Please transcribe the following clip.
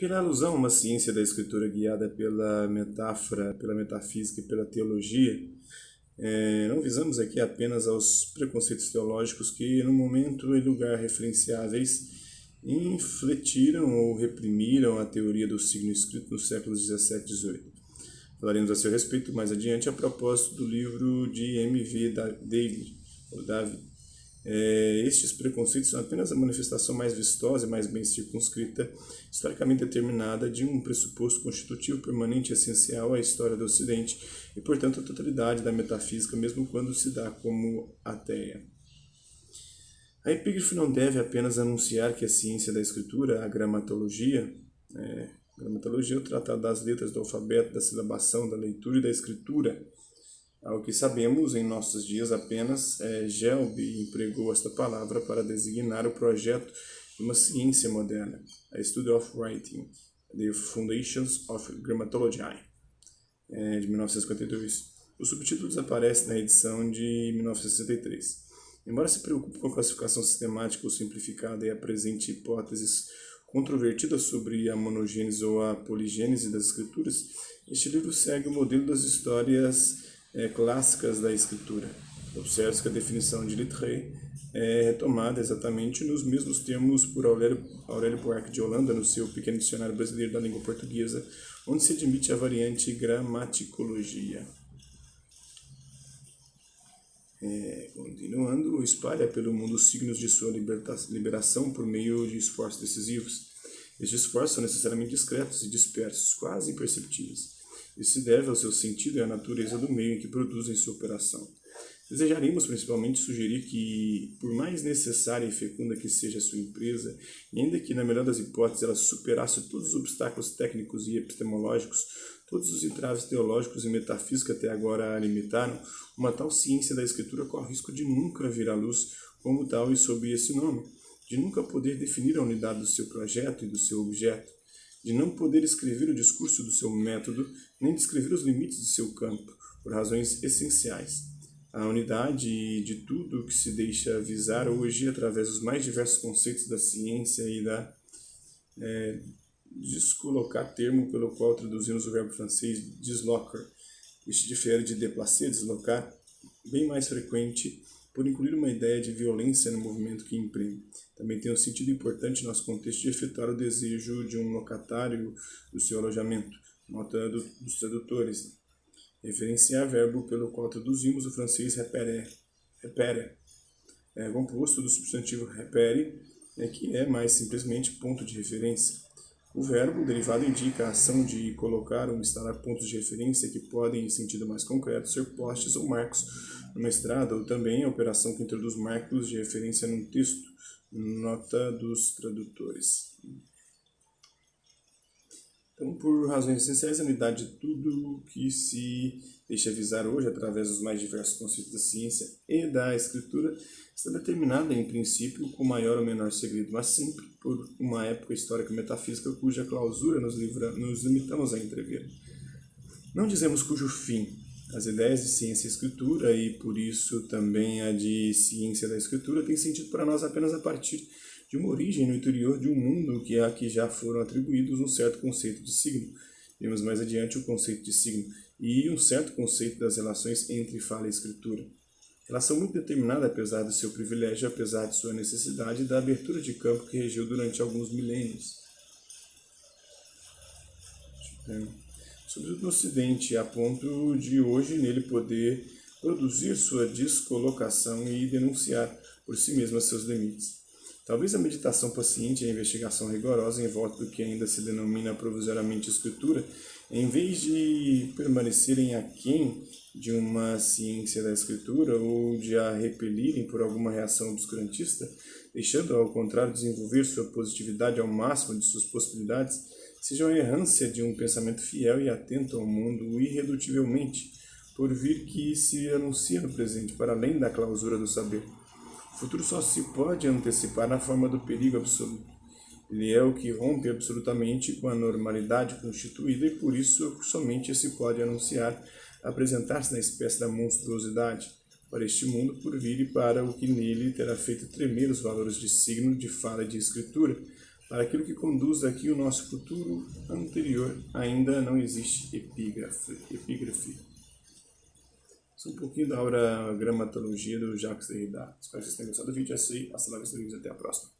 Pela alusão a uma ciência da escritura guiada pela metáfora, pela metafísica e pela teologia, não visamos aqui apenas aos preconceitos teológicos que, no momento e lugar referenciáveis, infletiram ou reprimiram a teoria do signo escrito nos séculos 17 e 18. Falaremos a seu respeito mais adiante a propósito do livro de M.V. David. Estes preconceitos são apenas a manifestação mais vistosa e mais bem circunscrita, historicamente determinada, de um pressuposto constitutivo permanente e essencial à história do Ocidente e, portanto, à totalidade da metafísica, mesmo quando se dá como ateia. A epígrafe não deve apenas anunciar que a ciência da escritura, a gramatologia, gramatologia é o tratado das letras, do alfabeto, da silabação, da leitura e da escritura. Ao que sabemos, em nossos dias apenas, Gelb empregou esta palavra para designar o projeto de uma ciência moderna, a Study of Writing, The Foundations of Grammatology, de 1952. O subtítulo desaparece na edição de 1963. Embora se preocupe com a classificação sistemática ou simplificada e apresente hipóteses controvertidas sobre a monogênese ou a poligênese das escrituras, este livro segue o modelo das histórias clássicas da escritura. Observe-se que a definição de Littré é retomada exatamente nos mesmos termos por Aurélio Buarque de Holanda no seu pequeno dicionário brasileiro da língua portuguesa, onde se admite a variante gramaticologia. Continuando, espalha pelo mundo os signos de sua liberação por meio de esforços decisivos. Estes esforços são necessariamente discretos e dispersos, quase imperceptíveis. Isso se deve ao seu sentido e à natureza do meio em que produzem sua operação. Desejaríamos principalmente sugerir que, por mais necessária e fecunda que seja a sua empresa, e ainda que, na melhor das hipóteses, ela superasse todos os obstáculos técnicos e epistemológicos, todos os entraves teológicos e metafísica até agora a limitaram, uma tal ciência da escritura corre o risco de nunca vir à luz como tal e sob esse nome, de nunca poder definir a unidade do seu projeto e do seu objeto, de não poder escrever o discurso do seu método, nem descrever os limites de seu campo, por razões essenciais. A unidade de tudo o que se deixa visar hoje através dos mais diversos conceitos da ciência e da descolocar, termo pelo qual traduzimos o verbo francês dislocar. Este difere de déplacer, deslocar, bem mais frequente por incluir uma ideia de violência no movimento que imprime. Também tem um sentido importante no nosso contexto de efetuar o desejo de um locatário do seu alojamento, nota dos tradutores. Referenciar verbo pelo qual traduzimos o francês repérer, composto do substantivo repere, que é mais simplesmente ponto de referência. O verbo derivado indica a ação de colocar ou instalar pontos de referência que podem, em sentido mais concreto, ser postes ou marcos numa estrada, ou também a operação que introduz marcos de referência num texto, nota dos tradutores. Então, por razões essenciais, a unidade de tudo que se deixa visar hoje, através dos mais diversos conceitos da ciência e da escritura, está determinada, em princípio, com maior ou menor segredo, mas sempre por uma época histórica metafísica cuja clausura nos limitamos a entrever. Não dizemos cujo fim. As ideias de ciência e escritura, e por isso também a de ciência da escritura, têm sentido para nós apenas a partir de uma origem no interior de um mundo que a que já foram atribuídos um certo conceito de signo. Vemos mais adiante o conceito de signo e um certo conceito das relações entre fala e escritura. Relação muito determinada, apesar do seu privilégio, apesar de sua necessidade, da abertura de campo que regiu durante alguns milênios. Sobretudo no Ocidente, a ponto de hoje nele poder produzir sua descolocação e denunciar por si mesma seus limites. Talvez a meditação paciente e a investigação rigorosa em volta do que ainda se denomina provisoriamente escritura, em vez de permanecerem aquém de uma ciência da escritura ou de a repelirem por alguma reação obscurantista, deixando ao contrário desenvolver sua positividade ao máximo de suas possibilidades, seja a errância de um pensamento fiel e atento ao mundo irredutivelmente, por vir que se anuncia no presente para além da clausura do saber. O futuro só se pode antecipar na forma do perigo absoluto. Ele é o que rompe absolutamente com a normalidade constituída e por isso somente se pode anunciar, apresentar-se na espécie da monstruosidade para este mundo por vir e para o que nele terá feito tremer os valores de signo, de fala e de escritura, Para aquilo que conduz aqui o nosso futuro anterior, ainda não existe epígrafe. Isso é um pouquinho da obra Gramatologia do Jacques Derrida. Espero que vocês tenham gostado do vídeo. É isso aí. Hasta lá, até a próxima.